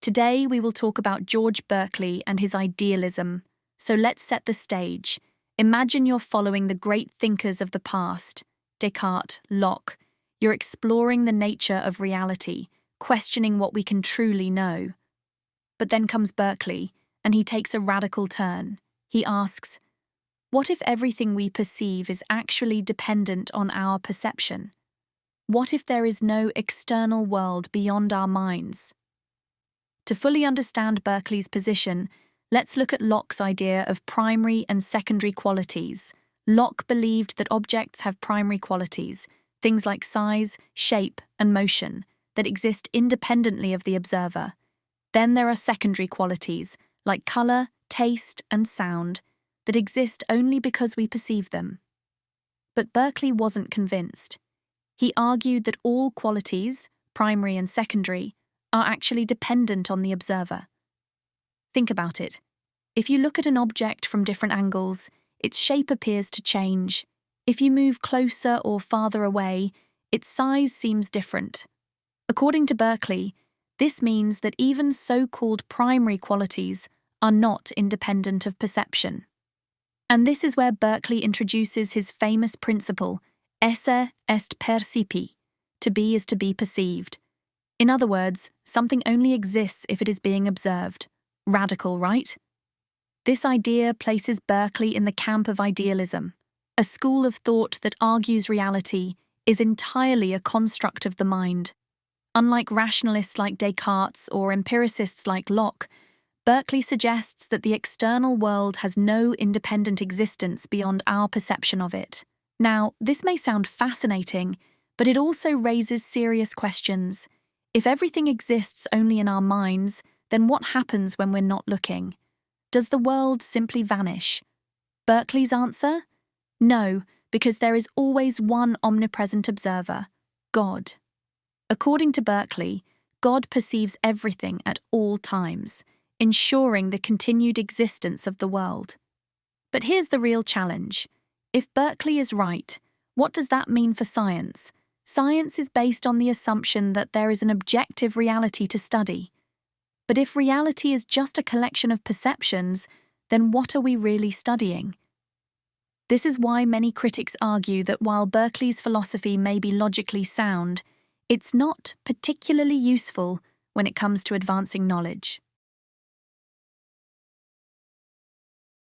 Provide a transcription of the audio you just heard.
Today we will talk about George Berkeley and his idealism. So let's set the stage. Imagine you're following the great thinkers of the past, Descartes, Locke. You're exploring the nature of reality, questioning what we can truly know. But then comes Berkeley, and he takes a radical turn. He asks, what if everything we perceive is actually dependent on our perception? What if there is no external world beyond our minds? To fully understand Berkeley's position, let's look at Locke's idea of primary and secondary qualities. Locke believed that objects have primary qualities, things like size, shape, and motion, that exist independently of the observer. Then there are secondary qualities, like color, taste, and sound, that exist only because we perceive them. But Berkeley wasn't convinced. He argued that all qualities, primary and secondary, are actually dependent on the observer. Think about it. If you look at an object from different angles, its shape appears to change. If you move closer or farther away, its size seems different. According to Berkeley, this means that even so-called primary qualities are not independent of perception. And this is where Berkeley introduces his famous principle, esse est percipi, to be is to be perceived. In other words, something only exists if it is being observed. Radical, right? This idea places Berkeley in the camp of idealism, a school of thought that argues reality is entirely a construct of the mind. Unlike rationalists like Descartes or empiricists like Locke, Berkeley suggests that the external world has no independent existence beyond our perception of it. Now, this may sound fascinating, but it also raises serious questions. If everything exists only in our minds, then what happens when we're not looking? Does the world simply vanish? Berkeley's answer? No, because there is always one omnipresent observer, God. According to Berkeley, God perceives everything at all times, ensuring the continued existence of the world. But here's the real challenge. If Berkeley is right, what does that mean for science? Science is based on the assumption that there is an objective reality to study. But if reality is just a collection of perceptions, then what are we really studying? This is why many critics argue that while Berkeley's philosophy may be logically sound, it's not particularly useful when it comes to advancing knowledge.